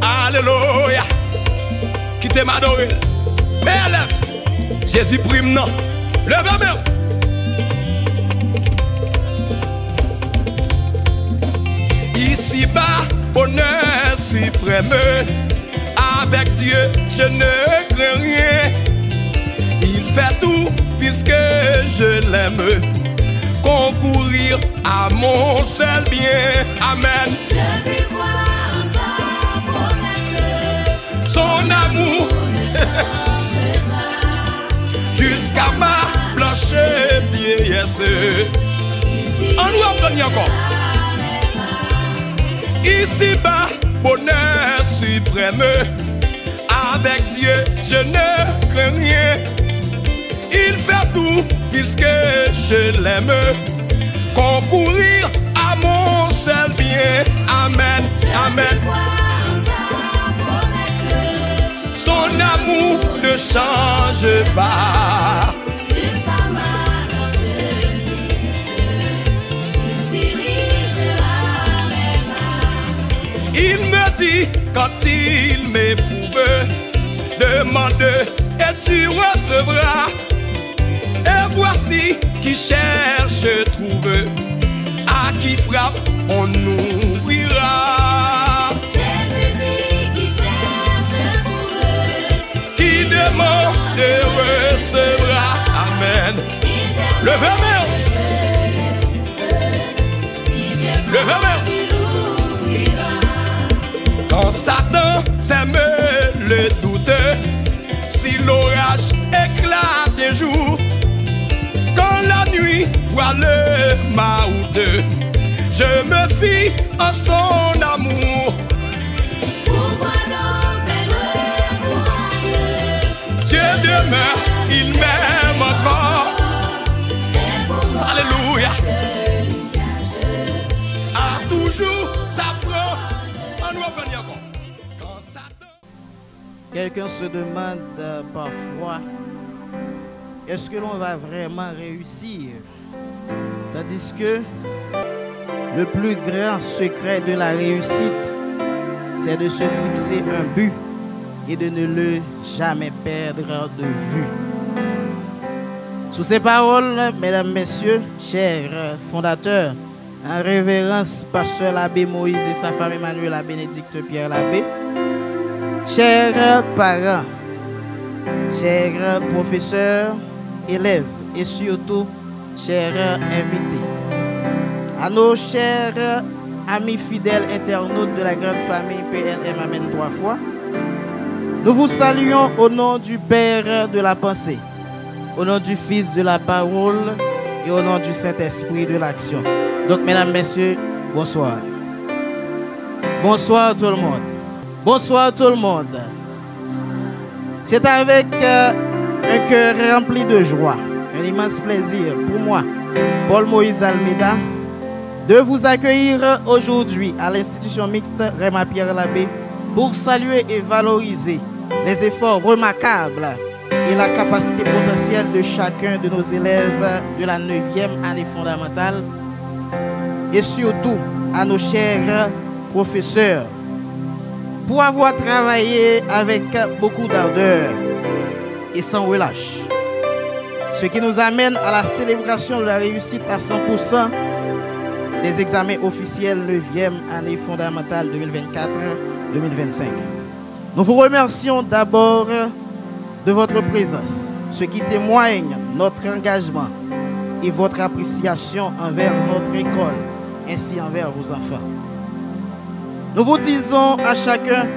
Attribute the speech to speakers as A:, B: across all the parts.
A: Alléluia. Qui t'aime adorer. Père, Jésus prime non. Levez-moi. Ici-bas, honneur suprême. Avec Dieu, je ne crains rien. Il fait tout puisque je l'aime. Concourir à mon seul bien. Amen.
B: Je puis voir sa promesse.
A: Son amour
B: Ne changera.
A: jusqu'à ma blanche vieillesse. On nous apprend encore. Ici-bas, bonheur suprême. Avec Dieu, je ne crains rien. Il fait tout puisque je l'aime. Concourir à mon seul bien. Amen. Amen. Son amour ne change pas.
B: Jusqu'à ma vieillesse, il dirigera mes pas.
A: Il me dit quand il m'éprouve, demande et tu recevras. Et voici qui cherche trouve, à qui frappe on ouvrira.
B: Jésus dit qui cherche trouve,
A: Qui demande et recevra. Amen. Levez-moi.
B: Si je
A: Levez-moi.
B: frappe, il ouvrira.
A: Quand Satan sème le doute, si l'orage éclate un jour, quand la nuit voit le maout, je me fie à son amour.
B: Pourquoi donc être courageux?
A: Dieu demeure, il m'aime encore. Alléluia. A toujours sa France. On nous apprend encore. Quand Satan...
C: Quelqu'un se demande parfois, est-ce que l'on va vraiment réussir? Tandis que le plus grand secret de la réussite, c'est de se fixer un but et de ne le jamais perdre de vue. Sous ces paroles, mesdames, messieurs, chers fondateurs, en révérence pasteur l'abbé Moïse et sa femme Emmanuel Bénédicte Pierre l'abbé, chers parents, chers professeurs, élèves et surtout chers invités, à nos chers amis fidèles internautes de la grande famille PLM Amen 3 fois, nous vous saluons au nom du Père de la pensée, au nom du Fils de la parole et au nom du Saint-Esprit de l'action. Donc, mesdames, messieurs, bonsoir. Bonsoir tout le monde. Bonsoir tout le monde. C'est avec un cœur rempli de joie, un immense plaisir pour moi, Paul Moïse Almeida, de vous accueillir aujourd'hui à l'institution mixte Raymond Pierre l'abbé pour saluer et valoriser les efforts remarquables et la capacité potentielle de chacun de nos élèves de la 9e année fondamentale et surtout à nos chers professeurs pour avoir travaillé avec beaucoup d'ardeur et sans relâche. Ce qui nous amène à la célébration de la réussite à 100% des examens officiels 9e année fondamentale 2024-2025. Nous vous remercions d'abord de votre présence, ce qui témoigne notre engagement et votre appréciation envers notre école, ainsi envers vos enfants. Nous vous disons à chacun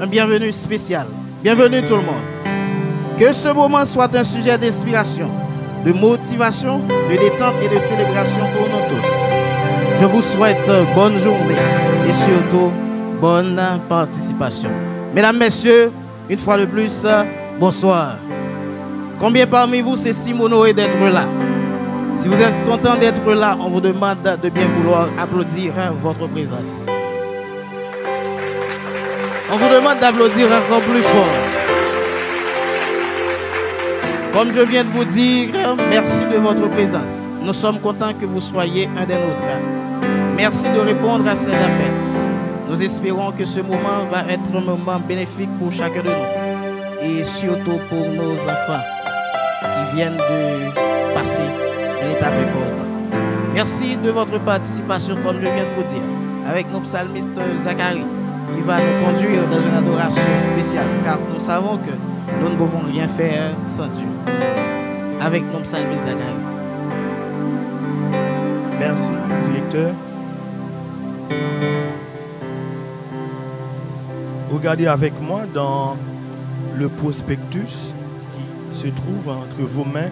C: un bienvenue spécial. Bienvenue tout le monde. Que ce moment soit un sujet d'inspiration, de motivation, de détente et de célébration pour nous tous. Je vous souhaite bonne journée et surtout bonne participation. Mesdames, messieurs, une fois de plus, bonsoir. Combien parmi vous c'est si honoré d'être là? Si vous êtes content d'être là, on vous demande de bien vouloir applaudir votre présence. On vous demande d'applaudir encore plus fort. Comme je viens de vous dire, merci de votre présence. Nous sommes contents que vous soyez un des nôtres. Merci de répondre à cet appel. Nous espérons que ce moment va être un moment bénéfique pour chacun de nous et surtout pour nos enfants qui viennent de passer une étape importante. Merci de votre participation, comme je viens de vous dire, avec notre psalmiste Zacharie, qui va nous conduire dans une adoration spéciale, car nous savons que nous ne pouvons rien faire sans Dieu. Avec notre psalmiste Zacharie.
D: Merci, directeur. Regardez avec moi dans le prospectus qui se trouve entre vos mains.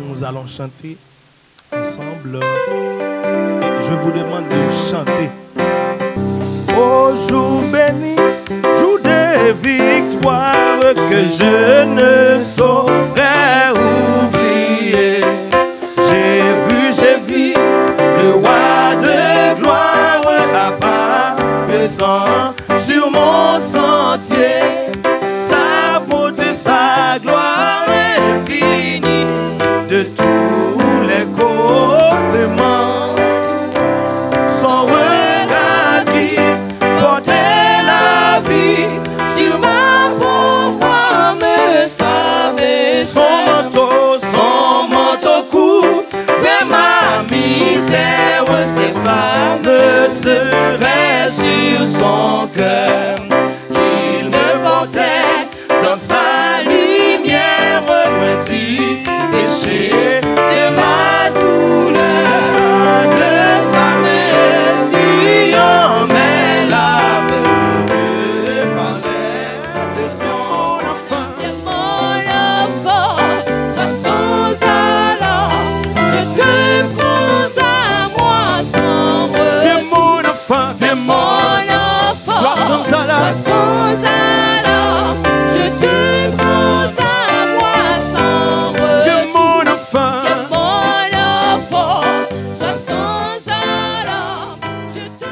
D: Nous allons chanter ensemble. Et je vous demande de chanter. Ô jour béni, jour de victoire que je ne saurais oublier. J'ai vu le roi de gloire apparaissant sur mon sentier. Sa beauté, sa gloire infinie de tous les côtés m'entoure. Son regard qui portait la vie sur ma pauvre me savait. Son manteau couvrait ma misère, ses femmes seraient sur son cœur. Il me portait dans sa lumière, loin du péché, de ma douleur, de sa mesure, mais l'âme me parlait de son enfant.
B: De mon enfant, sois sans alors, je te prends à moi sans
D: Viens
B: refus.
D: mon enfant, viens
B: Mon
D: mon
B: enfant,
D: sois sans
B: sois sans alors, je te prends à moi sans
D: viens
B: refus.
D: mon enfant.
B: Mon enfant, sois sans alors, je te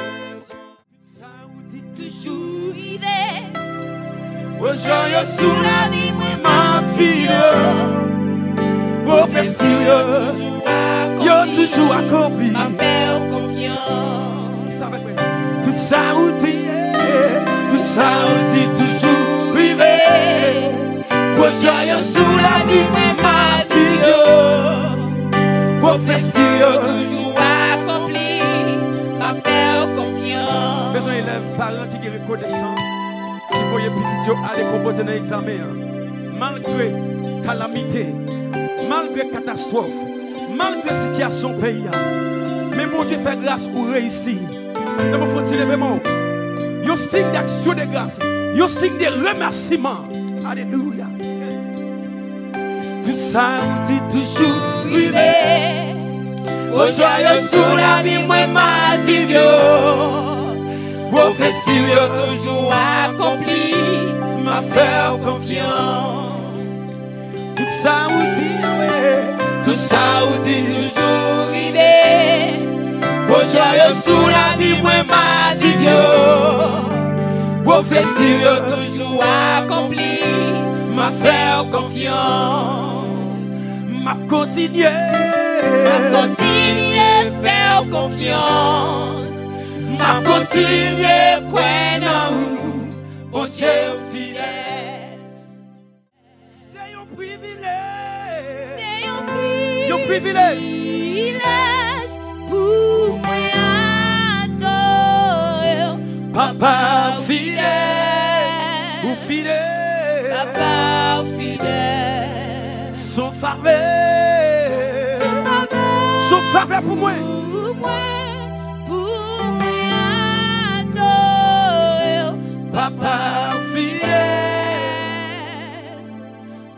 D: Ça vous dit
B: toujours vivre.
D: aujourd'hui sous
B: La vie, moi,
D: ma vie, professeur, yo toujours accompli.
B: m'a faire confiance.
D: Tout ça vous dit, toujours arrivé. Aujourd'hui sous la vie, ma vie, professeur,
B: Toujours accompli, m'a faire confiance.
E: Besoin d'élèves, parents qui sont reconnaissants, qui voyaient petit Dieu aller composer dans l'examen. Malgré calamité, malgré catastrophe, malgré situation pays. Mais mon Dieu fait grâce pour réussir. Ne me faut-il lever mon un signe d'action de grâce, un signe de remerciement. Alléluia.
D: tout ça vous dit toujours arrivé.
B: Arrivé,
D: Aujourd'hui sous la vie, moi ma vie, professeur, toujours
B: accompli,
D: m'a faire confiance. Tout ça vous dit, ouais. Tout ça vous dit toujours arrivé. Aujourd'hui sous la vie, moi ma vie, professeur, toujours
B: accompli,
D: m'a faire confiance. M'a continué,
B: continuer faire confiance.
D: m'a continué, quoi non, bon Dieu fidèle. C'est un privilège.
B: C'est un
E: Un privilège.
B: privilège pour moi adorer.
D: Papa fidèle,
E: Ou fidèle.
B: Papa fidèle.
E: Son faveur. Son faveur pour moi.
B: Pour moi adorer.
D: papa fidèle,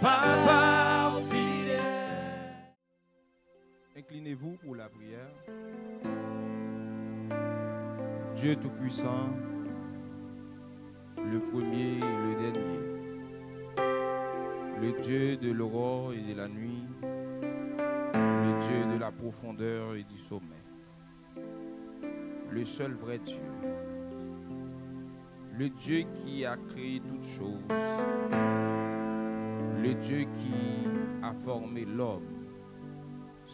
D: papa fidèle.
F: Inclinez-vous pour la prière. Dieu Tout-Puissant, le premier et le dernier, le Dieu de l'aurore et de la nuit, le Dieu de la profondeur et du sommet, le seul vrai Dieu, le Dieu qui a créé toutes choses, le Dieu qui a formé l'homme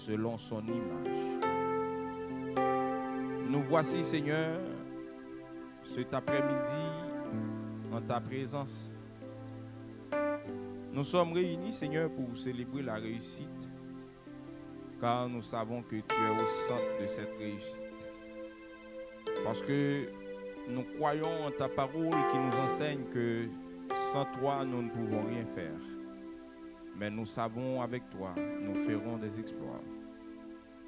F: selon son image. Nous voici, Seigneur, cet après-midi en ta présence. Nous sommes réunis, Seigneur, pour célébrer la réussite, car nous savons que tu es au centre de cette réussite. Parce que nous croyons en ta parole qui nous enseigne que sans toi, nous ne pouvons rien faire. Mais nous savons avec toi, nous ferons des exploits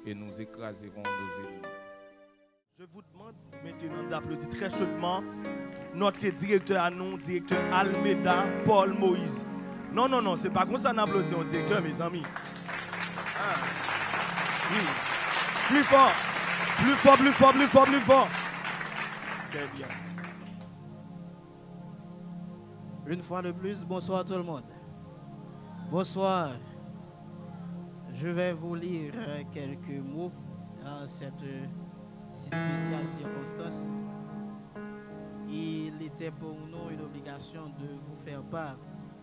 F: et nous écraserons nos ennemis.
E: Je vous demande maintenant d'applaudir très chaudement notre directeur à nous, directeur Almeida Paul Moïse. Non, non, non, c'est pas comme ça qu'on applaudit un directeur, mes amis. Ah. Oui. Plus fort, plus fort, plus fort, plus fort, plus fort. Très bien.
C: Une fois de plus, bonsoir tout le monde. Bonsoir. Je vais vous lire quelques mots dans cette si spéciale circonstance. Il était pour nous une obligation de vous faire part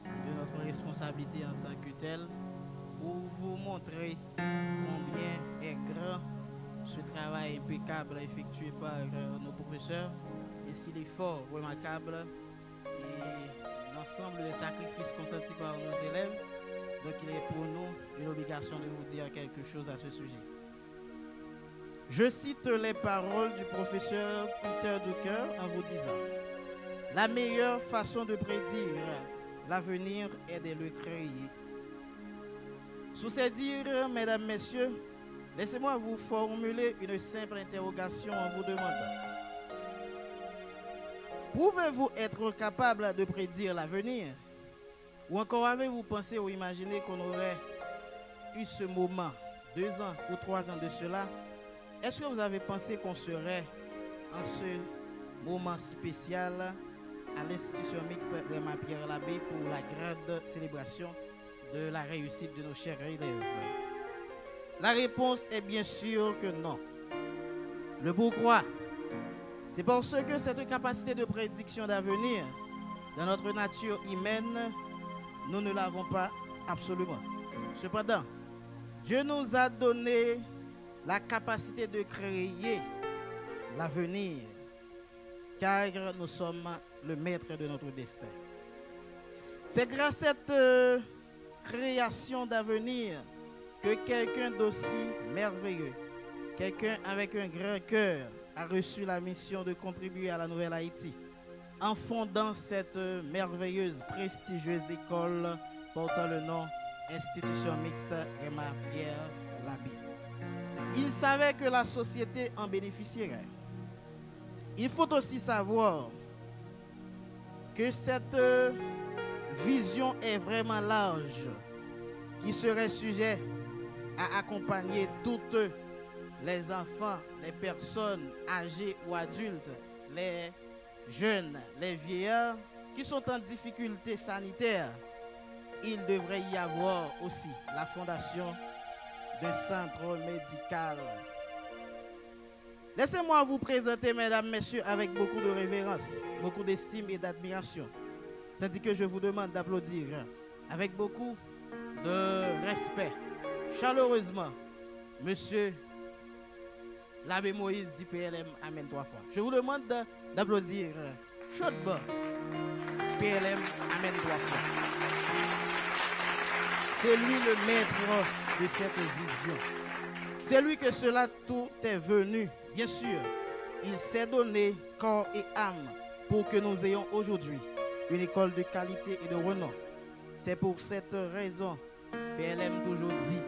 C: de notre responsabilité en tant que telle pour vous montrer combien est grand ce travail impeccable effectué par nos professeurs et si l'effort remarquable et l'ensemble des sacrifices consentis par nos élèves. Donc il est pour nous une obligation de vous dire quelque chose à ce sujet. Je cite les paroles du professeur Peter Drucker en vous disant: la meilleure façon de prédire l'avenir est de le créer. Sous ces dires, mesdames, messieurs, laissez-moi vous formuler une simple interrogation en vous demandant: pouvez-vous être capable de prédire l'avenir? Ou encore avez-vous pensé ou imaginé qu'on aurait eu ce moment 2 ans ou 3 ans de cela? Est-ce que vous avez pensé qu'on serait en ce moment spécial à l'institution mixte Raymond Pierre Labbé pour la grande célébration de la réussite de nos chers élèves? La réponse est bien sûr que non. Le pourquoi? C'est parce que cette capacité de prédiction d'avenir dans notre nature humaine, nous ne l'avons pas absolument. Cependant, Dieu nous a donné la capacité de créer l'avenir, car nous sommes le maître de notre destin. C'est grâce à cette création d'avenir que quelqu'un d'aussi merveilleux, quelqu'un avec un grand cœur, a reçu la mission de contribuer à la nouvelle Haïti en fondant cette merveilleuse, prestigieuse école portant le nom Institution mixte Raymond Pierre Labbé. Il savait que la société en bénéficierait. Il faut aussi savoir que cette vision est vraiment large, qui serait sujet à accompagner toutes les enfants, les personnes âgées ou adultes, les jeunes, les vieillards qui sont en difficulté sanitaire. Il devrait y avoir aussi la fondation d'un centre médical. Laissez-moi vous présenter, mesdames, messieurs, avec beaucoup de révérence, beaucoup d'estime et d'admiration, tandis que je vous demande d'applaudir avec beaucoup de respect, chaleureusement, Monsieur L'abbé Moïse dit PLM, Amen 3 fois. Je vous demande d'applaudir chaudement PLM, Amen 3 fois. C'est lui le maître de cette vision. C'est lui que cela tout est venu. Bien sûr, il s'est donné corps et âme pour que nous ayons aujourd'hui une école de qualité et de renom. C'est pour cette raison PLM toujours dit,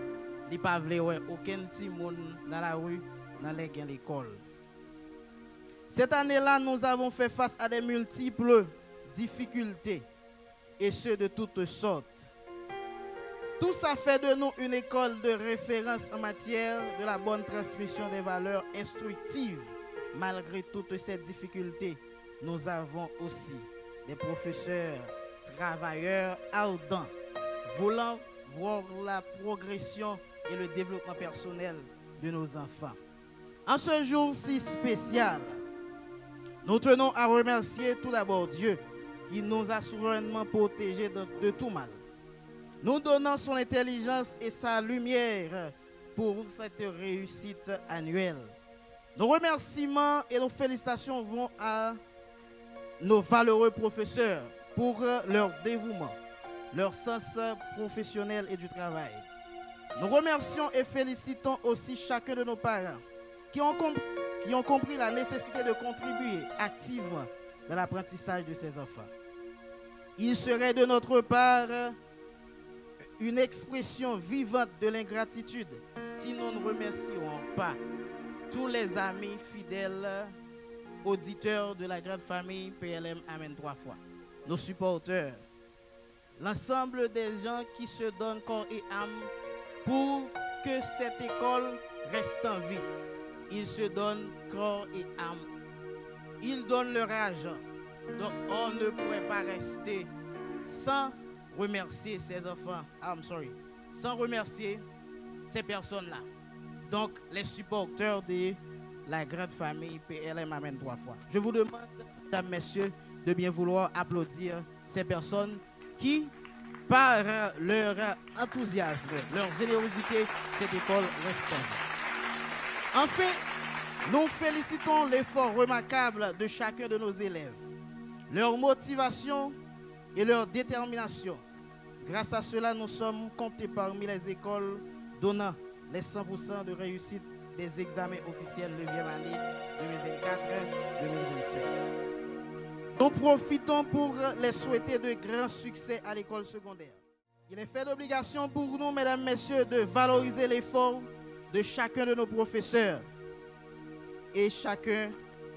C: il n'y a pas aucun petit monde dans la rue, dans l'école. Cette année-là, nous avons fait face à des multiples difficultés, et ce de toutes sortes. Tout ça fait de nous une école de référence en matière de la bonne transmission des valeurs instructives. Malgré toutes ces difficultés, nous avons aussi des professeurs, travailleurs ardents, voulant voir la progression et le développement personnel de nos enfants. En ce jour si spécial, nous tenons à remercier tout d'abord Dieu qui nous a souverainement protégés de tout mal, nous donnant son intelligence et sa lumière pour cette réussite annuelle. Nos remerciements et nos félicitations vont à nos valeureux professeurs pour leur dévouement, leur sens professionnel et du travail. Nous remercions et félicitons aussi chacun de nos parents qui ont compris la nécessité de contribuer activement dans l'apprentissage de ces enfants. Il serait de notre part une expression vivante de l'ingratitude si nous ne remercions pas tous les amis fidèles auditeurs de la grande famille PLM Amen 3 fois, nos supporters, l'ensemble des gens qui se donnent corps et âme pour que cette école reste en vie. Ils se donnent corps et âme. Ils donnent leur argent. Donc on ne pourrait pas rester sans remercier ces enfants. Sans remercier ces personnes-là. Donc les supporters de la grande famille PLM Amen 3 fois. Je vous demande, mesdames, messieurs, de bien vouloir applaudir ces personnes qui, par leur enthousiasme, leur générosité, cette école reste en vie. Enfin, nous félicitons l'effort remarquable de chacun de nos élèves, leur motivation et leur détermination. Grâce à cela, nous sommes comptés parmi les écoles donnant les 100% de réussite des examens officiels 9e année 2024-2025. Nous profitons pour les souhaiter de grands succès à l'école secondaire. Il est fait d'obligation pour nous, mesdames, messieurs, de valoriser l'effort de chacun de nos professeurs et chacun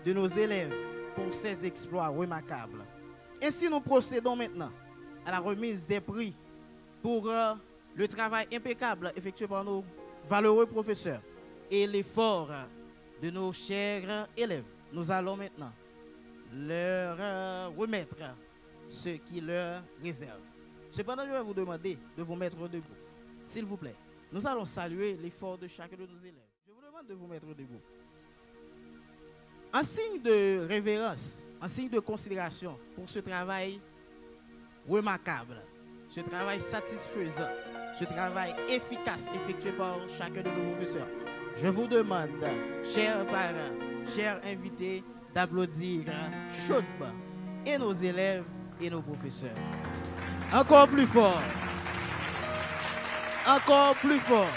C: de nos élèves pour ces exploits remarquables. Ainsi, nous procédons maintenant à la remise des prix pour le travail impeccable effectué par nos valeureux professeurs et l'effort de nos chers élèves. Nous allons maintenant leur remettre ce qui leur réserve. Cependant, je vais vous demander de vous mettre debout. S'il vous plaît, nous allons saluer l'effort de chacun de nos élèves. Je vous demande de vous mettre debout. En signe de révérence, en signe de considération pour ce travail remarquable, ce travail satisfaisant, ce travail efficace effectué par chacun de nos professeurs, je vous demande, chers parents, chers invités, d'applaudir chaudement et nos élèves et nos professeurs. Encore plus fort. Encore plus fort.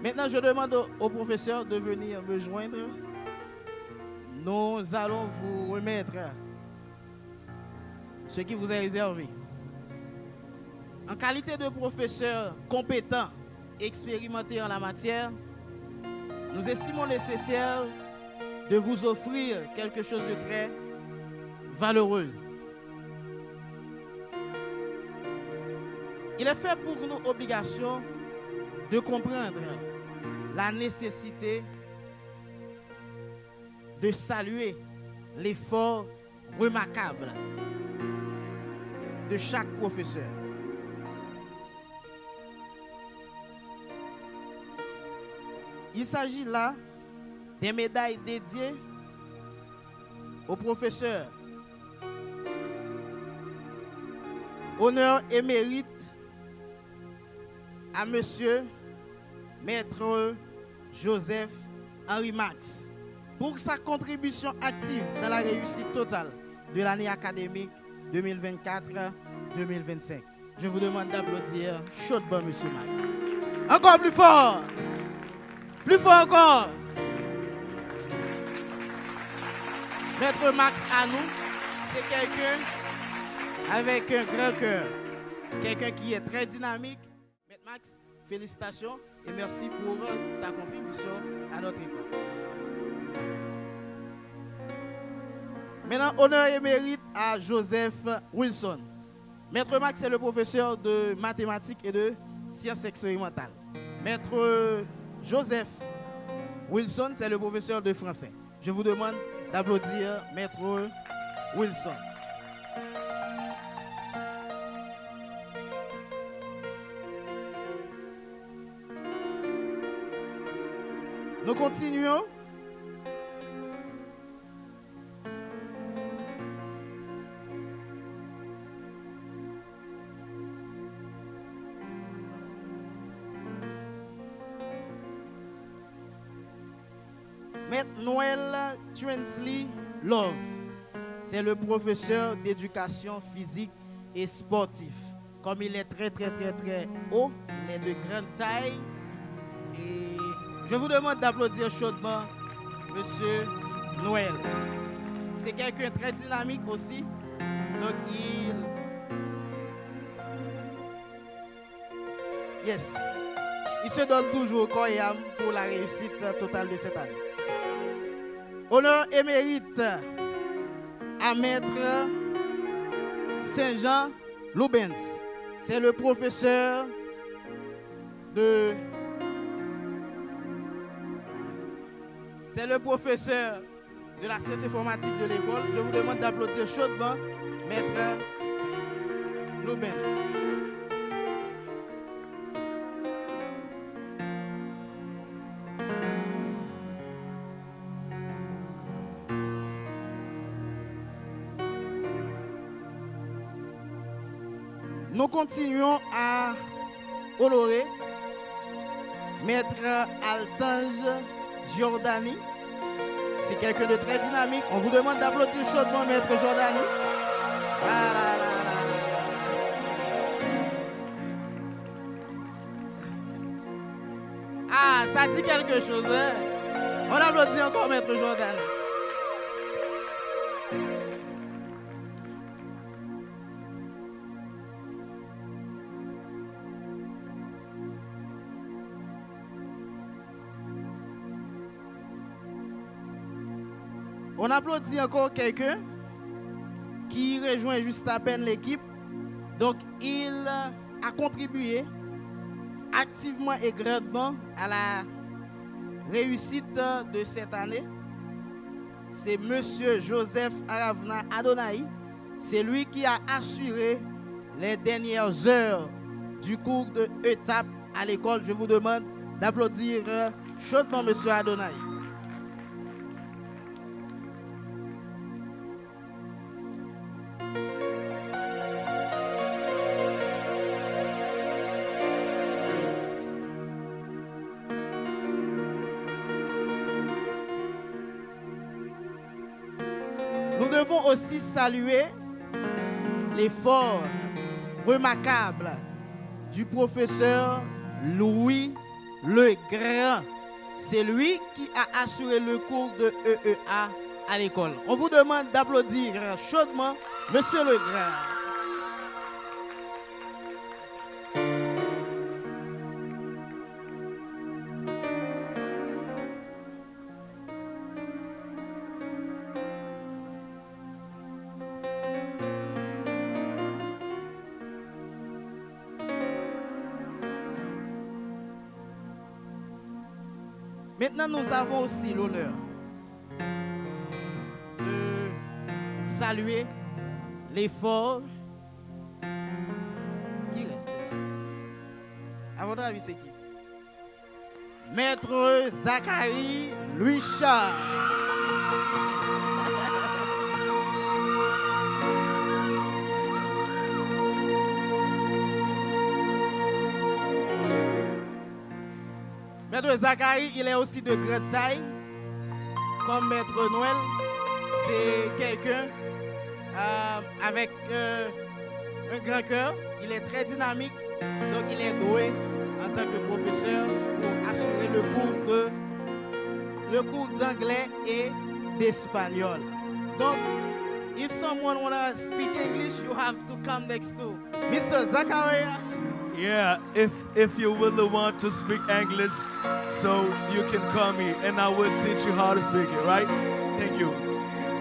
C: Maintenant, je demande aux professeurs de venir me joindre. Nous allons vous remettre ce qui vous est réservé. En qualité de professeur compétent et expérimenté en la matière, nous estimons nécessaire de vous offrir quelque chose de très valeureux. Il est fait pour nous obligation de comprendre la nécessité de saluer l'effort remarquable de chaque professeur. Il s'agit là des médailles dédiées aux professeurs. Honneur et mérite à Monsieur Maître Joseph Henri Max pour sa contribution active dans la réussite totale de l'année académique 2024-2025. Je vous demande d'applaudir chaudement Monsieur Max. Encore plus fort! Plus fort encore! Maître Max à nous, c'est quelqu'un avec un grand cœur, quelqu'un qui est très dynamique. Maître Max, félicitations et merci pour ta contribution à notre école. Maintenant, honneur et mérite à Joseph Wilson. Maître Max est le professeur de mathématiques et de sciences expérimentales. Maître Joseph Wilson, c'est le professeur de français. Je vous demande d'applaudir Maître Wilson. Nous continuons. Maître Noël Trinsley Love. C'est le professeur d'éducation physique et sportif. Comme il est très haut, il est de grande taille. Et je vous demande d'applaudir chaudement Monsieur Noël. C'est quelqu'un de très dynamique aussi. Donc il se donne toujours corps et âme pour la réussite totale de cette année. Honneur et mérite à Maître Saint-Jean Lubens. C'est le professeur de la science informatique de l'école. Je vous demande d'applaudir chaudement Maître Lubens. Nous continuons à honorer Maître Altange Giordani. C'est quelqu'un de très dynamique. On vous demande d'applaudir chaudement Maître Giordani. Ah, ça dit quelque chose, hein? On applaudit encore Maître Giordani. On applaudit encore quelqu'un qui rejoint juste à peine l'équipe. Donc, il a contribué activement et grandement à la réussite de cette année. C'est Monsieur Joseph Aravna Adonai. C'est lui qui a assuré les dernières heures du cours de étape à l'école. Je vous demande d'applaudir chaudement Monsieur Adonai. Nous devons aussi saluer l'effort remarquable du professeur Louis Legrand. C'est lui qui a assuré le cours de EEA à l'école. On vous demande d'applaudir chaudement Monsieur Legrand. Maintenant, nous avons aussi l'honneur de saluer l'effort. Qui reste? À votre avis, c'est qui? Maître Zachary Louis Charles. Maître Zachary, il est aussi de grande taille, comme Maître Noël. C'est quelqu'un avec un grand cœur. Il est très dynamique, donc il est doué en tant que professeur pour assurer le cours d'anglais et d'espagnol. Donc, if someone wanna speak English, you have to come next to Mr. Zachary.
G: Yeah, if you really want to speak English, so you can come here and I will teach you how to speak it, right? Thank you.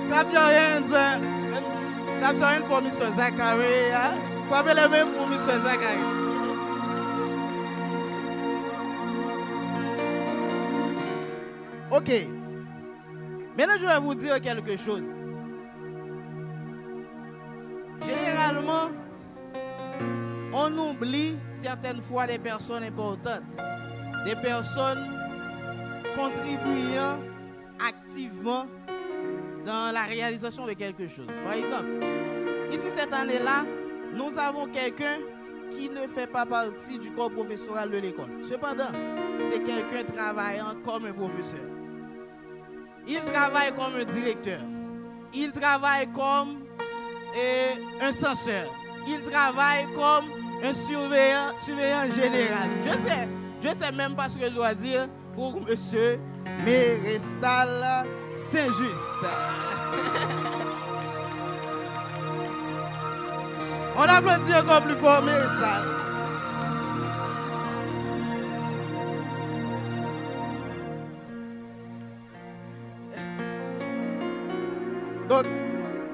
C: Clap your hands. Clap your hands for Mr. Zachary. Frappez les mains pour Mr. Zachary. Ok. Maintenant, je vais vous dire quelque chose. Généralement, on oublie certaines fois des personnes importantes, des personnes contribuant activement dans la réalisation de quelque chose. Par exemple, ici cette année-là, nous avons quelqu'un qui ne fait pas partie du corps professoral de l'école. Cependant, c'est quelqu'un travaillant comme un professeur. Il travaille comme un directeur. Il travaille comme un censeur. Il travaille comme un surveillant général. Je sais même pas ce que je dois dire pour monsieur Mérestal Saint-Just. On applaudit encore plus fort Mérestal. Donc,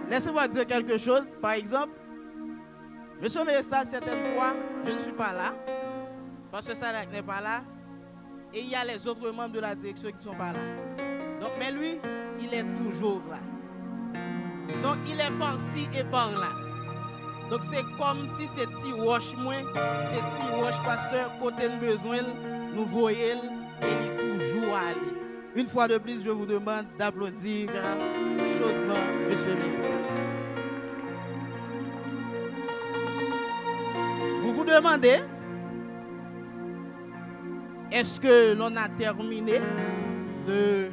C: laissez-moi dire quelque chose. Par exemple, monsieur Mérestal, certaines fois, je ne suis pas là, parce que Sadak n'est pas là, et il y a les autres membres de la direction qui ne sont pas là. Donc, mais lui, il est toujours là. Donc, il est par-ci et par-là. Donc, c'est comme si c'est petit wash moins, c'est petit wash pasteur, côté de besoin, nous voyons, et il est toujours allé. Une fois de plus, je vous demande d'applaudir chaudement monsieur le ministre. Vous vous demandez, est-ce que l'on a terminé de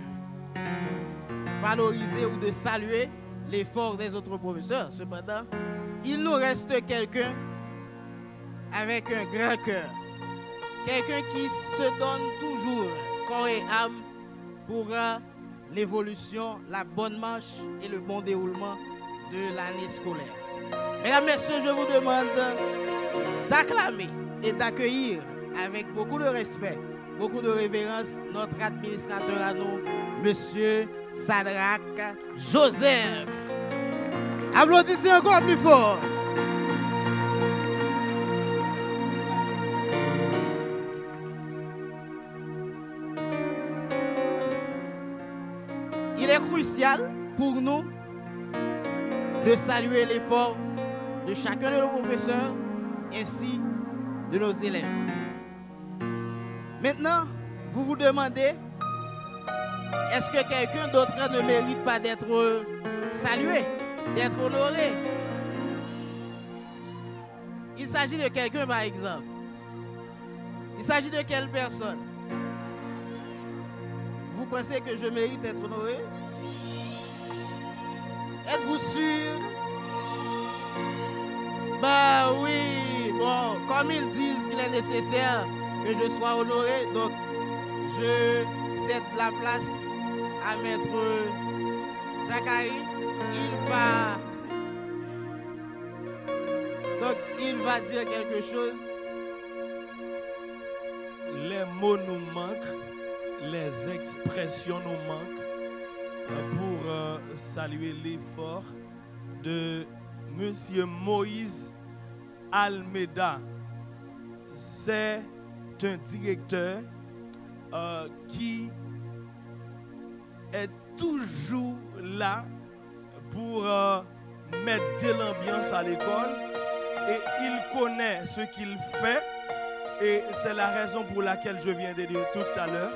C: valoriser ou de saluer l'effort des autres professeurs? Cependant, il nous reste quelqu'un avec un grand cœur. Quelqu'un qui se donne toujours corps et âme pour l'évolution, la bonne marche et le bon déroulement de l'année scolaire. Mesdames, Messieurs, je vous demande d'acclamer et d'accueillir avec beaucoup de respect, beaucoup de révérence, notre administrateur à nous, Monsieur Sadrach Joseph. Applaudissez encore plus fort. Il est crucial pour nous de saluer l'effort de chacun de nos professeurs ainsi de nos élèves. Maintenant, vous vous demandez, est-ce que quelqu'un d'autre ne mérite pas d'être salué, d'être honoré? Il s'agit de quelqu'un par exemple. Il s'agit de quelle personne? Vous pensez que je mérite d'être honoré? Êtes-vous sûr? Bah oui, bon, comme ils disent qu'il est nécessaire que je sois honoré, donc je cède la place à Maître Zachary. Il va dire quelque chose.
G: Les mots nous manquent, les expressions nous manquent pour saluer l'effort de Monsieur Moïse Almeida. C'est un directeur qui est toujours là pour mettre de l'ambiance à l'école et il connaît ce qu'il fait et c'est la raison pour laquelle je viens de dire tout à l'heure.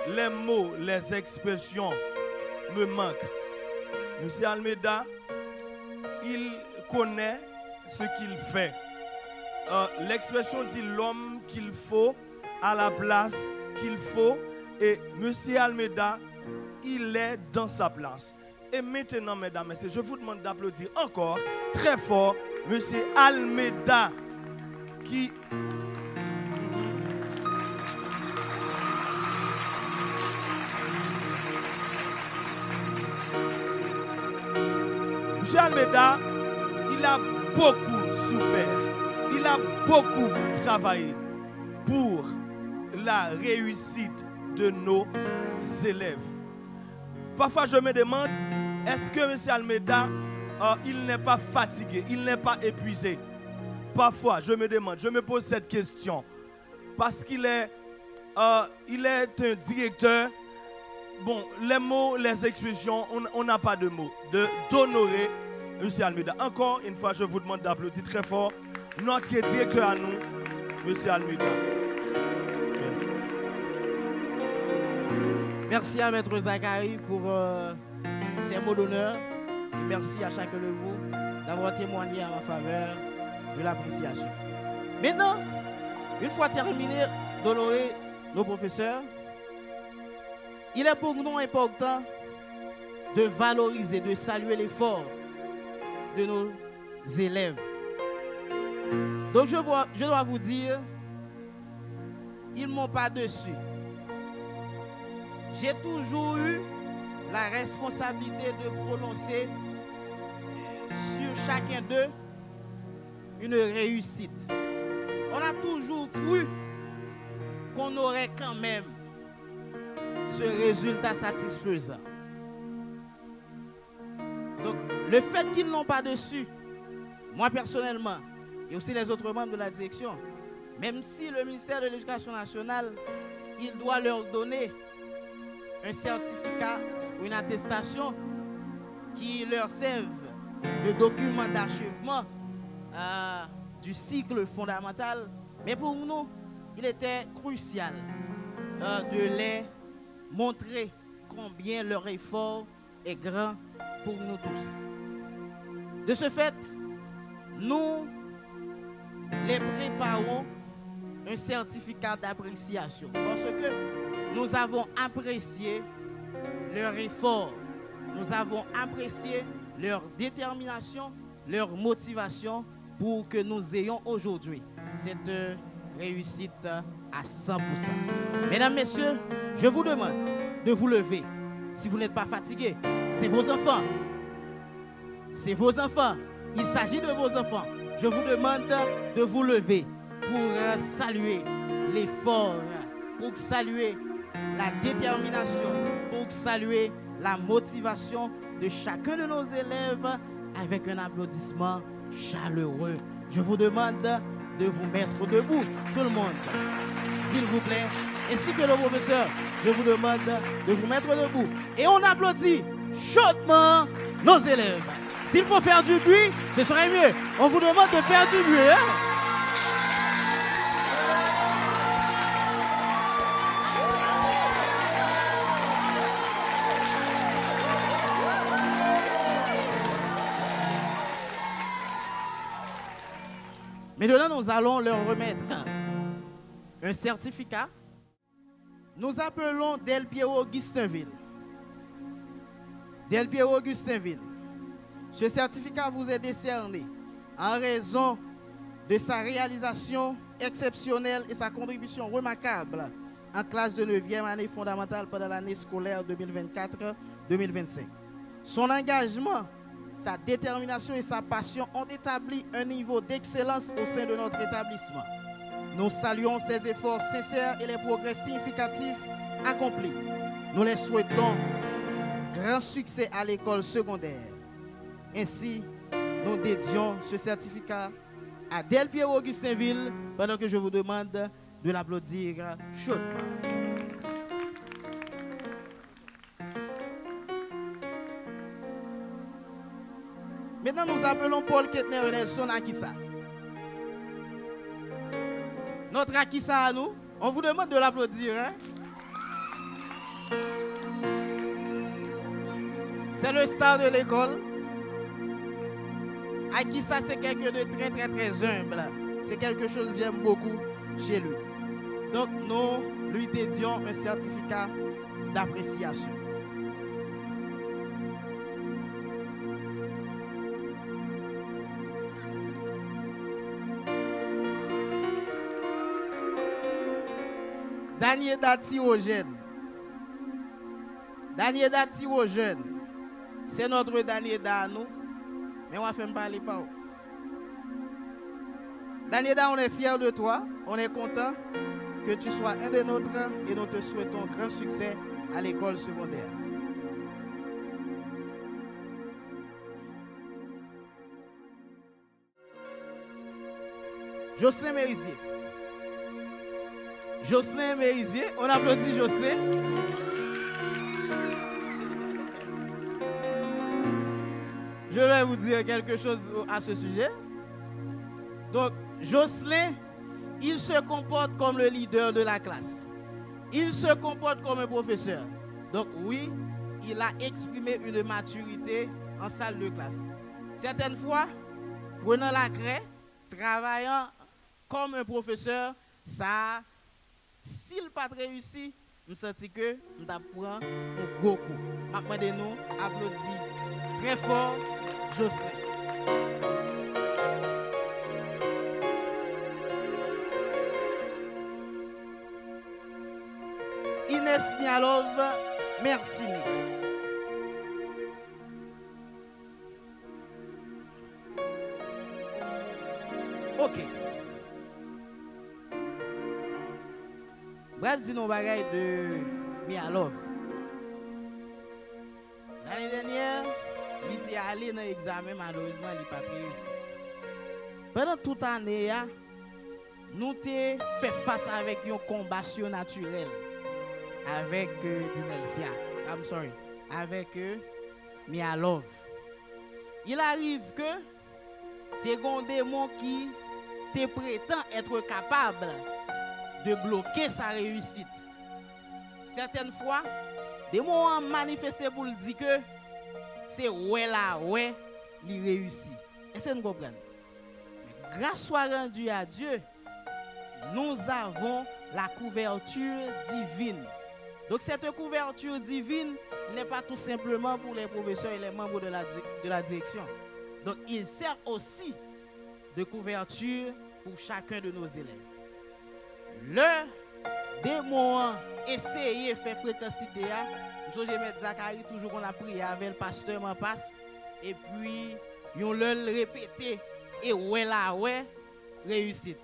G: Les mots, les expressions me manquent. Monsieur Almeida, il connaît ce qu'il fait. L'expression dit l'homme qu'il faut à la place qu'il faut et Monsieur Almeida, il est dans sa place. Et maintenant, mesdames et messieurs, je vous demande d'applaudir encore très fort Monsieur Almeida qui Monsieur Almeida, il a beaucoup souffert, il a beaucoup travaillé pour la réussite de nos élèves. Parfois, je me demande, est-ce que M. Almeida, il n'est pas fatigué, il n'est pas épuisé? Parfois, je me demande, je me pose cette question. Parce qu'il est, un directeur. Bon, les mots, les expressions, on n'a pas de mots. D'honorer M. Almeida. Encore une fois, je vous demande d'applaudir très fort notre directeur à nous, M. Almeida. Merci.
C: Merci à Maître Zachary pour ces mots d'honneur. Et merci à chacun de vous d'avoir témoigné en faveur de l'appréciation. Maintenant, une fois terminé d'honorer nos professeurs, il est pour nous important de valoriser, de saluer l'effort de nos élèves. Donc je dois vous dire, ils ne m'ont pas déçu. J'ai toujours eu la responsabilité de prononcer sur chacun d'eux une réussite. On a toujours cru qu'on aurait quand même ce résultat satisfaisant. Donc, le fait qu'ils n'ont pas dessus, moi personnellement, et aussi les autres membres de la direction, même si le ministère de l'Éducation nationale, il doit leur donner un certificat ou une attestation qui leur serve de document d'achèvement du cycle fondamental, mais pour nous, il était crucial de les montrer combien leur effort est grand pour nous tous. De ce fait, nous les préparons un certificat d'appréciation parce que nous avons apprécié leur effort, nous avons apprécié leur détermination, leur motivation pour que nous ayons aujourd'hui cette réussite à 100%. Mesdames, messieurs, je vous demande de vous lever. Si vous n'êtes pas fatigué, c'est vos enfants. C'est vos enfants. Il s'agit de vos enfants. Je vous demande de vous lever pour saluer l'effort, pour saluer la détermination, pour saluer la motivation de chacun de nos élèves avec un applaudissement chaleureux. Je vous demande de vous mettre debout, tout le monde, s'il vous plaît, ainsi que le professeur. Je vous demande de vous mettre debout et on applaudit chaudement nos élèves. S'il faut faire du bruit, ce serait mieux. On vous demande de faire du bruit. Hein? Maintenant, nous allons leur remettre un certificat. Nous appelons Del Piero Augustinville. Del Piero Augustinville. Ce certificat vous est décerné en raison de sa réalisation exceptionnelle et sa contribution remarquable en classe de 9e année fondamentale pendant l'année scolaire 2024-2025. Son engagement, sa détermination et sa passion ont établi un niveau d'excellence au sein de notre établissement. Nous saluons ses efforts sincères et les progrès significatifs accomplis. Nous les souhaitons grand succès à l'école secondaire. Ainsi, nous dédions ce certificat à Del Piero Augustinville pendant que je vous demande de l'applaudir chaudement. Maintenant, nous appelons Paul Ketner et Nelson Akissa. Notre Akissa à nous, on vous demande de l'applaudir. Hein? C'est le star de l'école. Akissa, c'est quelqu'un de très humble. C'est quelque chose que j'aime beaucoup chez lui. Donc, nous lui dédions un certificat d'appréciation. Daniel Dati-Rogène. Daniel Dati-Rogène. C'est notre Daniel Da nous. Mais on va faire parler par où. Daniel Da, on est fiers de toi. On est content que tu sois un des nôtres et nous te souhaitons grand succès à l'école secondaire. Jocelyn Mérisier. Jocelyn Mérisier, on applaudit Jocelyn. Je vais vous dire quelque chose à ce sujet. Donc, Jocelyn, il se comporte comme le leader de la classe. Il se comporte comme un professeur. Donc, oui, il a exprimé une maturité en salle de classe. Certaines fois, prenant la craie, travaillant comme un professeur, ça, s'il n'a pas réussi, je sens que je prends un gros coup. Maintenant, nous applaudissons très fort Jocelyn. Inès Mialov, merci. Ok. Brad dit nos bagailles de Mialov. L'année dernière, il était allé dans l'examen, malheureusement, il n'a pas réussi. Pendant toute l'année, nous avons fait face avec un combat surnaturel avec Dinelsia. I'm sorry. Avec Mialov. Il arrive que tu as un démon qui te prétend être capable de bloquer sa réussite. Certaines fois, des mots ont manifesté pour le dire que c'est ouais là, ouais, il réussit. Est-ce que nous comprenons? Grâce soit rendue à Dieu, nous avons la couverture divine. Donc cette couverture divine n'est pas tout simplement pour les professeurs et les membres de la direction. Donc il sert aussi de couverture pour chacun de nos élèves. Le démon essayer de faire fréquencité, je vais mettre Zachary toujours qu'on a prié avec le pasteur m'en passe et puis on le répéter et ouais là ouais réussite.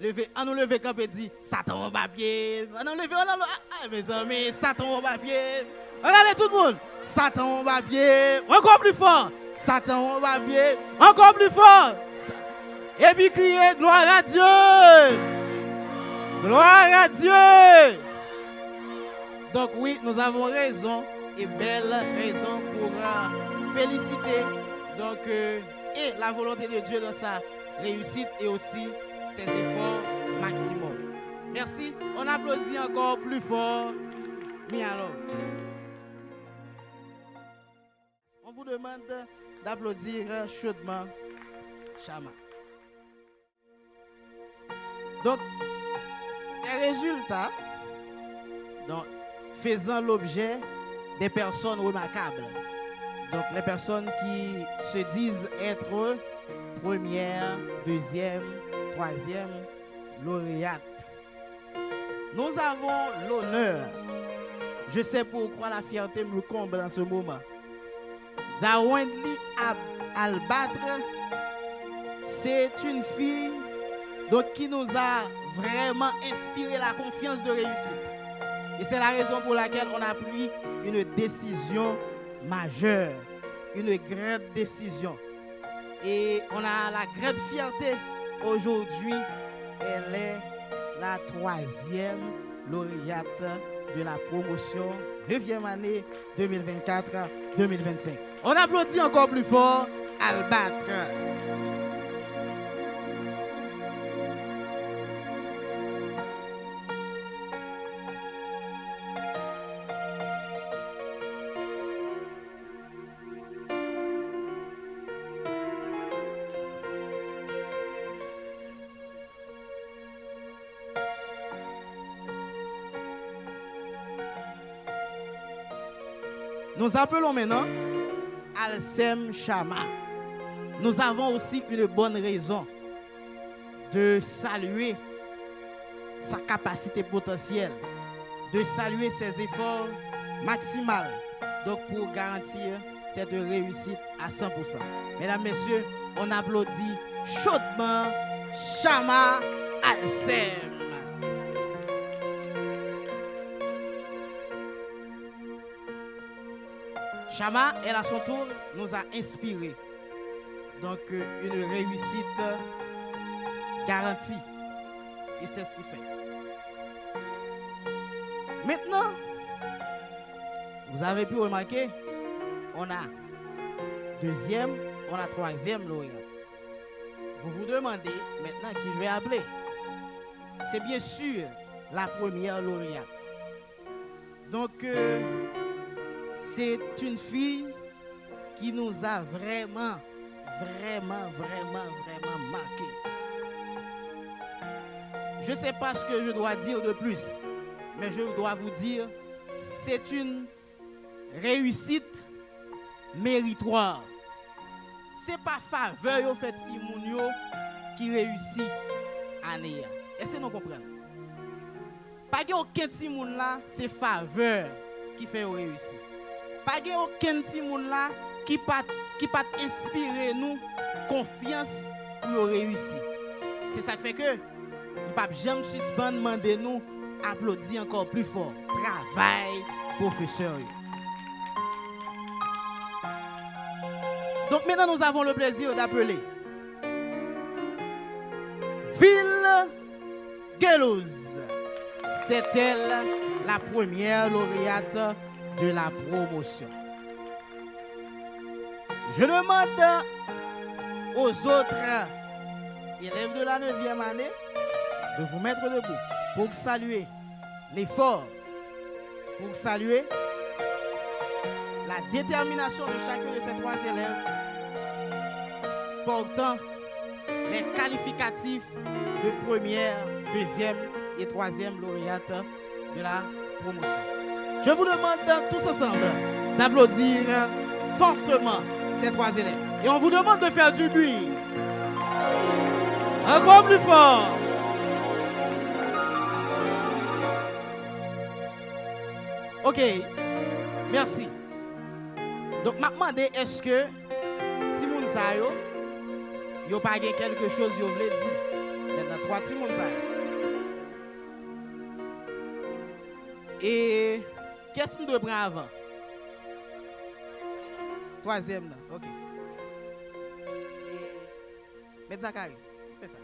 C: Levé, on nous lever quand on dit Satan au papier. On nous lever, mes amis, Satan au papier. Regardez tout le monde. Satan au papier. Encore plus fort. Satan au papier. Encore plus fort. Et puis crier gloire à Dieu. Gloire à Dieu. Donc oui, nous avons raison et belle raison pour féliciter donc et la volonté de Dieu dans sa réussite et aussi ses efforts maximum. Merci. On applaudit encore plus fort. Mialov. On vous demande d'applaudir chaudement Chama. Donc, ces résultats donc, faisant l'objet des personnes remarquables. Donc, les personnes qui se disent être première, deuxième, troisième lauréate. Nous avons l'honneur, je sais pourquoi la fierté me comble dans ce moment, Dawendli Albatre, c'est une fille donc, qui nous a vraiment inspiré la confiance de réussite. Et c'est la raison pour laquelle on a pris une décision majeure, une grande décision. Et on a la grande fierté aujourd'hui, elle est la troisième lauréate de la promotion 9e année 2024-2025. On applaudit encore plus fort Albatre. Nous appelons maintenant Alsem Chama. Nous avons aussi une bonne raison de saluer sa capacité potentielle, de saluer ses efforts maximaux donc pour garantir cette réussite à 100%. Mesdames, Messieurs, on applaudit chaudement Chama Alsem. Chama, elle à son tour, nous a inspiré. Donc, une réussite garantie. Et c'est ce qu'il fait. Maintenant, vous avez pu remarquer, on a deuxième, on a troisième lauréat. Vous vous demandez maintenant qui je vais appeler. C'est bien sûr la première lauréate. Donc, c'est une fille qui nous a vraiment marqué. Je ne sais pas ce que je dois dire de plus, mais je dois vous dire, c'est une réussite méritoire. Ce n'est pas faveur au fait Timounio qui réussit année. Est-ce que nous comprenons? Pas aucun Timoun là, c'est faveur qui fait réussir. Pas aucun Timoun là qui pas inspirer nous confiance pour réussir. C'est ça qui fait que nous pas jamais suspendre demander nous applaudir encore plus fort. Travail professeur. Donc maintenant nous avons le plaisir d'appeler Ville Gelouz. C'est elle la première lauréate de la promotion. Je demande aux autres élèves de la 9e année de vous mettre debout pour saluer l'effort, pour saluer la détermination de chacun de ces 3 élèves portant les qualificatifs de première, deuxième et 3e lauréate de la promotion. Je vous demande tous ensemble d'applaudir fortement ces 3 élèves. Et on vous demande de faire du bruit. Encore plus fort. Ok, merci. Donc, je me demande, est-ce que Timoun Sayo, il n'y a pas quelque chose que vous voulez dire? Maintenant, 3 Timoun Sayo. Et qu'est-ce que nous devons prendre avant? 3e, là, ok. Et M. Zakari, fais ça.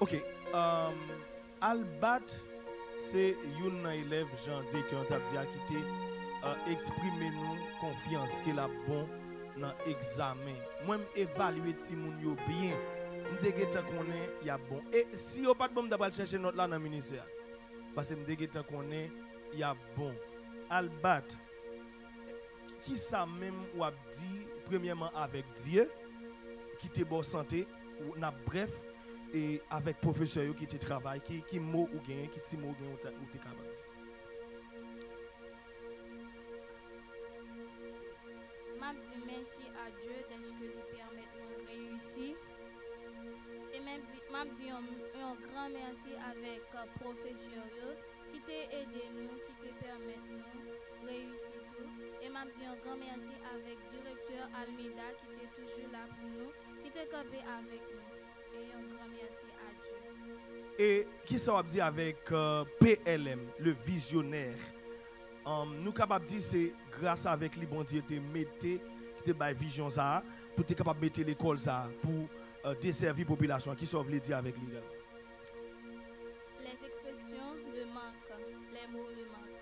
G: Ok. Albat, c'est un élève, Jean directeur Tabdia, qui t'a exprimé nous confiance qu'il a bon dans l'examen. Moi, évaluer Timoun yo bien. Je connais il y a bon. Et si vous pas de bon, d'abord chercher notre là dans le ministère. Parce que je connais il y a bon. Albat, qui ça même ou a dit, premièrement avec Dieu, qui te bonne santé, ou bref, et avec professeur qui te travaille, qui mot ou gagne, qui ti mot gagne ou te capable.
H: Je dis merci à Dieu d'être que nous permet de réussir. Et même je dis un grand merci avec le professeur qui t'a aidé nous, qui t'a permis de nous réussir tout. Et je dis un grand merci avec le directeur Almeida qui était toujours là pour nous, qui t'a campé avec nous. Et un grand merci à Dieu.
G: Et qui ça va dire avec PLM, le visionnaire? Nous capables de dire c'est grâce avec les bon Dieu te mettez qui te vision ça pour être capable de mettre l'école ça pour desservir la population. Qui ça veut dire avec lui?
H: Les expressions de manque, les mots me manquent.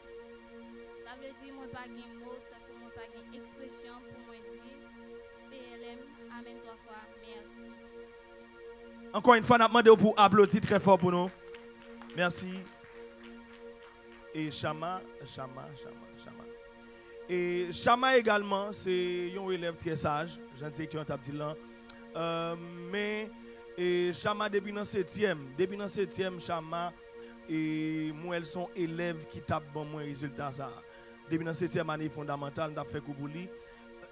H: Ça veut dire moi pas de mots, moi pas d'expression pour moi dire PLM, amen 3 fois, merci.
G: Encore une fois, nous demandons pour applaudir très fort pour nous. Merci. Et Chama. Et Chama également, c'est un élève très sage. Je ne sais que tu as dit là. Mais Chama, depuis dans 7e, Chama, et moi, elles sont élèves qui tapent bon moins résultat ça. Depuis dans 7e année fondamentale, nous avons fait Koubouli.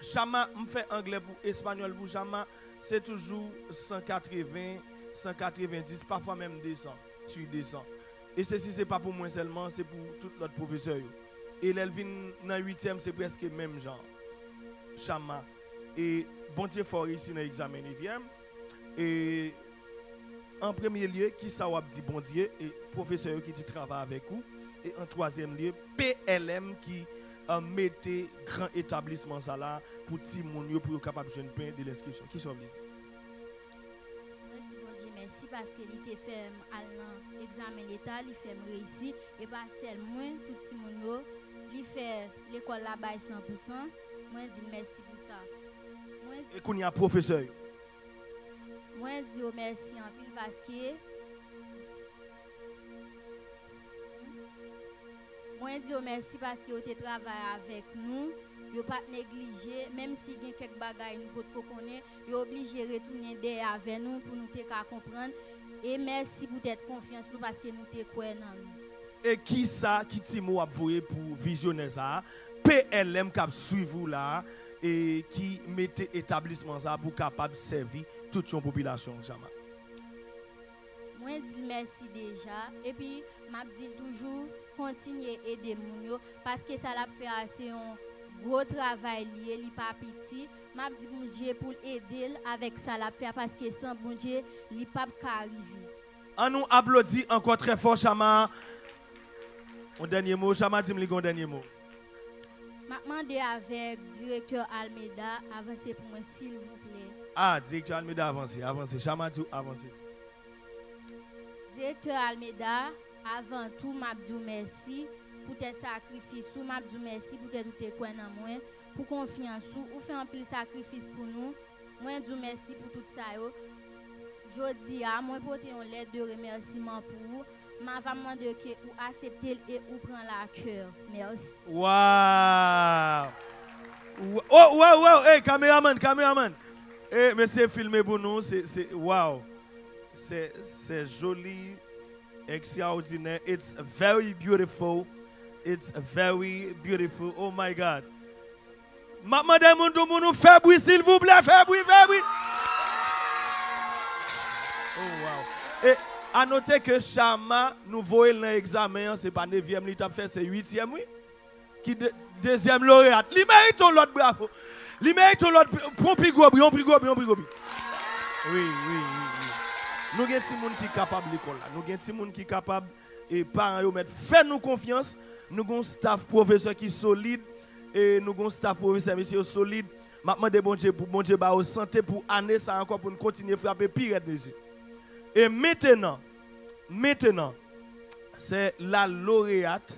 G: Chama, me fait anglais pour espagnol pour Chama, c'est toujours 180, 190, parfois même 200 sur 200. Et ceci, ce n'est pas pour moi seulement, c'est pour tout l'autre professeur. Et l'Elvin, dans 8e, c'est presque le même genre. Chama. Et bon Dieu fort ici dans l'examen 9e. Et en premier lieu, qui ça va dire bon Dieu, et professeur qui travaille avec vous. Et en 3e lieu, PLM qui mettait grand établissement ça là pour Timoun pour être capable de jeune pain de l'inscription. Qui ça veut dire?
I: Merci parce qu'il était fait l'examen l'état, il fait réussir et pas seulement pour Timoun, il fait l'école là-bas 100%. Moi je dis merci pour ça.
G: Et qu'on y a professeur.
I: Moi je dis merci en pile parce que moi je dis merci parce que vous travaillez avec nous. Vous ne pas négliger, même si il y a quelques bagages nous pouvons connaître, vous obligé de retourner avec nous pour nous comprendre. Et merci pour cette confiance nous parce que nous te croyons dans nous.
G: Et qui ça, qui Timo a voué pour visionner ça? PLM qui suivre là et qui mettait établissement ça pour capable servir toute son population.
I: Moi dis merci déjà et puis m'a dit toujours continuer à aider moun parce que ça l'a fait assez un gros travail lié, li pas petit. M'a dit bon Dieu pour aider avec ça l'a fait parce que sans bon Dieu, li pas arriver.
G: On nous applaudit encore très fort Chama. Un dernier mot, Chama dit un dernier mot.
I: M'a demandé avec directeur Almeida avancer pour moi s'il vous plaît.
G: Ah, directeur Almeida avancez. Chama dit avancez.
I: Directeur Almeida, avant tout, m'a dit merci pour tes sacrifices, m'a dit merci pour tes tout dans moi, pour confiance ou fait un pile sacrifice pour nous. Moi dis merci pour tout ça yo. Jodi a moi porter une lettre de remerciement pour vous. M'a va demander que vous acceptez et vous prend la cœur. Merci.
G: Wow. Oh, hey caméraman. Eh monsieur filmé pour nous, c'est wow. C'est joli, extraordinaire. It's very beautiful. Oh my God. Madame Moundou, fais bruit s'il vous plaît, fais bruit. Oh wow. Et à noter que Chama, nous voyons l'examen, c'est pas 9e, il a fait, c'est 8e, oui. Qui deuxième lauréat. Il mérite l'autre bravo. Il mérite l'autre. Prends prix. Oui. Nous avons des gens qui sont capables de l'école. Nous avons des gens qui sont capables et parents mettre faire nous confiance. Nous avons un staff professeur qui est solide et nous avons un staff professeur monsieur solide. Maintenant de bon Dieu pour bon Dieu ba santé pour année ça encore pour nous continuer frapper pire monsieur. Et maintenant c'est la lauréate.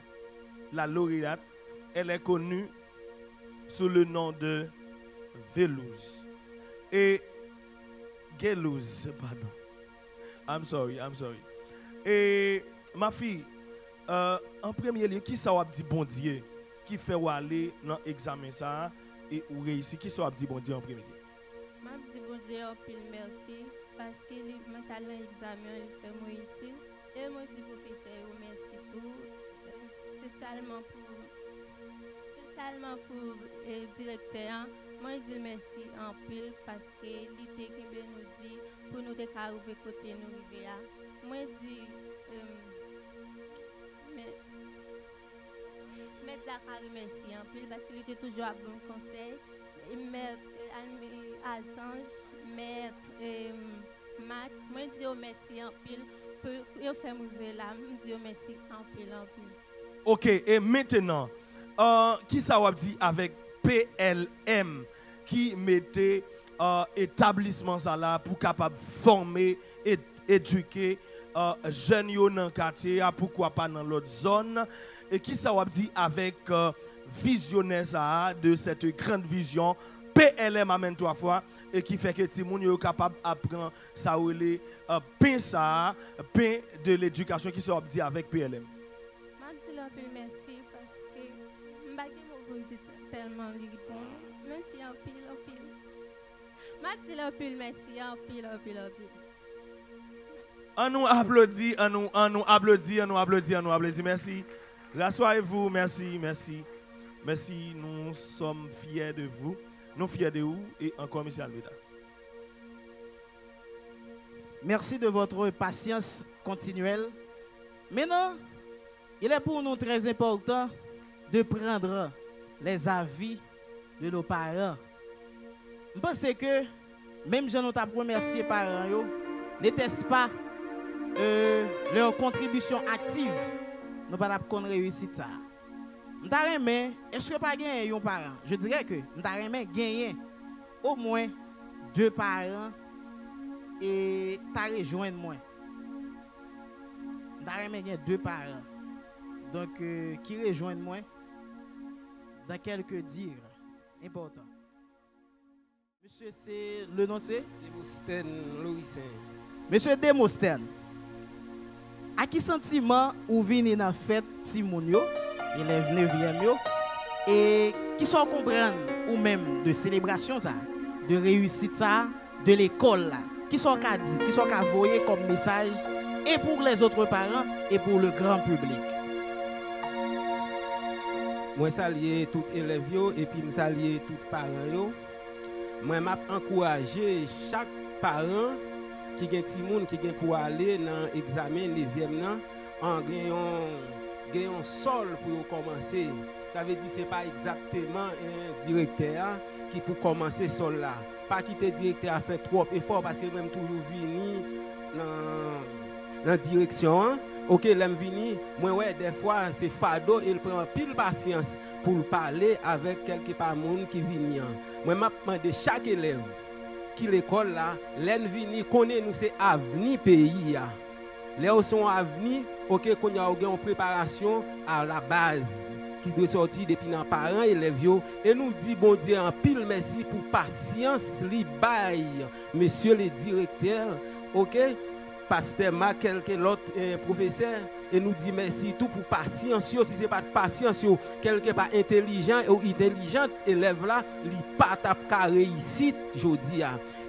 G: Elle est connue sous le nom de Velouz. Et Gelouz, pardon. I'm sorry. Et ma fille, en premier lieu, qui ça a dit bon Dieu, qui fait ou aller dans l'examen ça et ou réussir, qui ça a dit bon Dieu en premier lieu?
H: Je dis bon Dieu, puis merci parce que le mental l'examen il fait moi ici. Et moi dis professeur, merci tout. Spécialement pour le directeur. Moi je dis merci en pile parce que l'idée qui nous dit pour nous décarouver côté nous river. Moi je dis mais Zachary merci en pile parce qu'il était toujours à bon conseil. Maître Altange, maître Max, moi je dis merci en pile pour faire me lever là. Je dis merci en pile.
G: Ok, et maintenant, qui ça va dire avec PLM qui mettait établissement ça là pour capable former et éduquer jeunes dans le quartier, pourquoi pas dans l'autre zone, et qui ça va dire avec visionnaire ça de cette grande vision PLM amène 3 fois et qui fait que tout le monde est capable d'apprendre ça ou les pain de l'éducation qui ça va dire avec PLM.
H: Merci parce que je ne sais pas tellement lui répondre. Même si en pile. Je dis merci en pile.
G: On nous applaudit. Merci. Rassoyez-vous, merci. Nous sommes fiers de vous. Nous fiers de vous et encore monsieur Almeida.
C: Merci de votre patience continuelle. Maintenant, il est pour nous très important de prendre les avis de nos parents. Je pense que même si nous avons remercié les parents, n'était-ce pas leur contribution active, nous n'avons pas réussi ça. Est-ce que pas gagné un parent? Je dirais que nous avons gagné au moins 2 parents et tu as rejoint moi. Nous avons gagné 2 parents. Donc, qui rejoignent moi dans quelques dires importants. Monsieur, c'est le nom c'est
J: Demosthène Louis.
C: Monsieur Demosthène, à qui sentiment ou venez dans la fête Timounio, élève 9e, et qui sont comprendre ou même de célébration ça, de réussite ça, de l'école là. qui sont qu'a dit, qui sont qu'a voyé comme message et pour les autres parents et pour le grand public.
J: Moi saluer tous les élèves et puis me saluer tous les parents yo. Moi m'a encourager chaque parent qui gen ti moun qui gen pour aller dans examen 9e nan en gagnant sol pour commencer. Ça veut dire c'est pas exactement un directeur qui pour commencer sol là. Pas quitter directeur a fait trop effort parce que même toujours vini dans la direction. Hein? OK, l'aime vini, moi ouais des fois c'est fado il prend pile patience pour parler avec quelque part monde qui vini. Moi m'a demandé chaque élève qui l'école là, l'aime vini connaît nous c'est avenir pays a. Les sont avenir, OK, qu'on y a une préparation à la base qui doit sortir depuis nos parents élèves et nous dit bon Dieu en pile merci pour patience li bail monsieur le directeur, OK? Pasteur Marc, quelqu'un l'autre professeur, et nous dit merci tout pour patience. Si ce n'est pas de patience, quelqu'un pas intelligent ou intelligente, élève là, il pas tape qu'à réussite, je dis.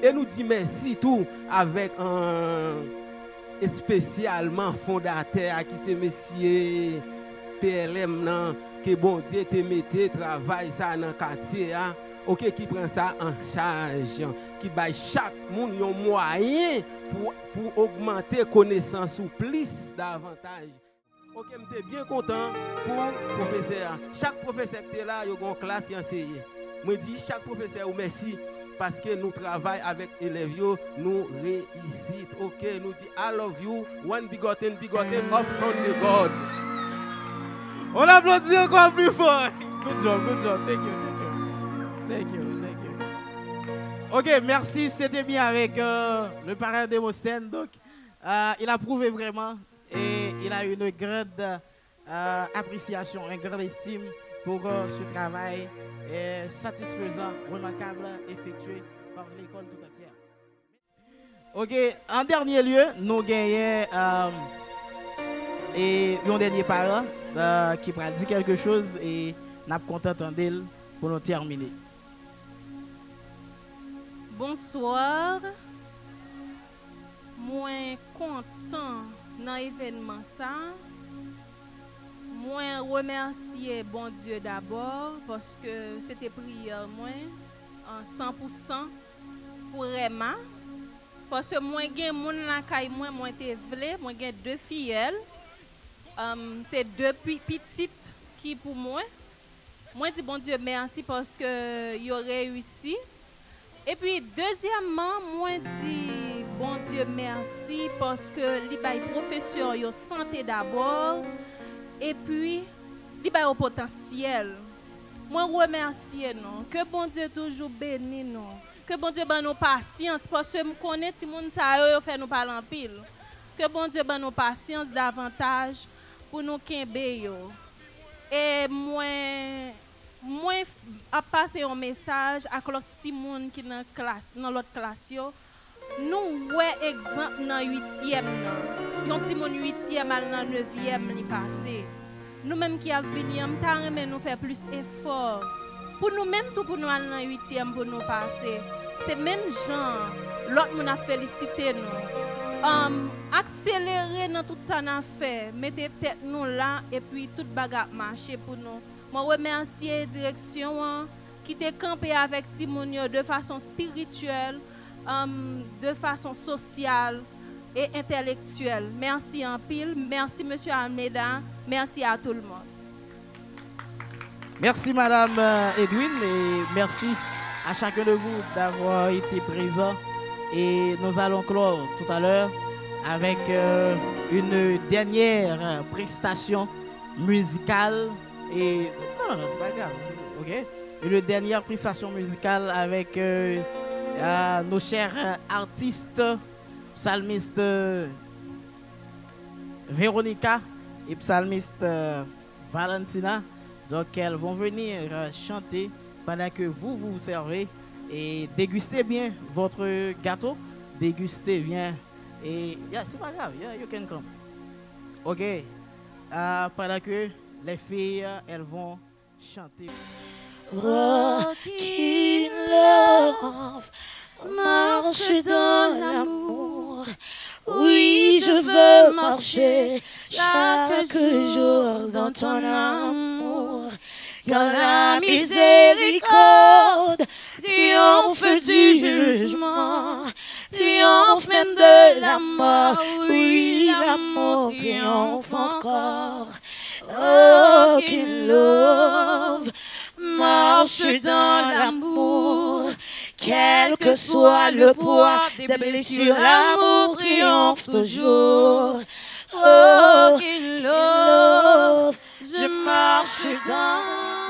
J: Et nous dit merci tout avec un spécialement fondateur qui c'est monsieur PLM, nan, que bon Dieu te mette travail ça dans le quartier. OK, qui prend ça en charge, qui baille chaque monde un moyen pour augmenter connaissance ou plus davantage. OK, je suis bien content pour le professeur. Chaque professeur qui est là, il y a une classe qui enseigne. Je dis chaque professeur merci parce que nous travaillons avec les élèves, nous réussissons. OK, nous dit I love you, one begotten of Son of God.
C: On applaudit encore plus fort. Good job, thank you. Ok, merci. C'était bien avec le parrain Démosthène. Donc, il a prouvé vraiment et il a une grande appréciation, une grande estime pour ce travail satisfaisant, remarquable, effectué par l'école tout entière. Ok, en dernier lieu, nous gagnons un dernier parent qui va dire quelque chose et nous sommes contents d'elle pour nous terminer.
H: Bonsoir. Moi content dans l'événement ça. Moi remercier bon Dieu d'abord parce que c'était prière moi en 100% pour Emma parce que moi gen moun la kay moi te vle, moi gen 2 filles. C'est 2 petites qui pour moi. Moi dis bon Dieu merci parce que yo réussi. Et puis, deuxièmement, moi dis, bon Dieu, merci parce que les professeurs ont santé d'abord et puis, les au potentiel. Moi, remercie nous. Que bon Dieu toujours béni nous. Que bon Dieu ban nous patience parce que je connais que les gens fait nous parler en pile. Que bon Dieu ban nous patience davantage pour nous kembe yo. Et moi a passé un message à l'autre petit monde qui dans classe dans l'autre classe yo nous ouais exemple dans 8e non petit monde 8e dans 9e li passé nous même qui a venir mais nous faire plus effort pour nous même tout pour nous aller dans 8e pour nous passer c'est même gens l'autre monde a félicité nous accélérer dans tout ça n'a fait mettez tête nous là et puis toute bagarre marcher pour nous. Je remercie la direction qui était campée avec Timonio de façon spirituelle, de façon sociale et intellectuelle. Merci en pile. Merci M. Almeida. Merci à tout le monde.
C: Merci Madame Edwin et merci à chacun de vous d'avoir été présent. Et nous allons clore tout à l'heure avec une dernière prestation musicale. Et non, c'est pas grave, ok. Une dernière prestation musicale avec nos chers artistes, psalmistes Véronica et psalmiste Valentina. Donc elles vont venir chanter pendant que vous vous servez et dégustez bien votre gâteau, dégustez bien et c'est pas grave, you can come. Ok, pendant que les filles, elles vont chanter.
B: Walk in love, marche dans l'amour. Oui, je veux marcher chaque jour dans ton amour. Car la miséricorde triomphe du jugement, triomphe même de la mort. Oui, l'amour triomphe encore. Oh, qu'il love marche dans l'amour. Quel que soit le poids des blessures, l'amour triomphe toujours. Oh, qu'il love, je marche dans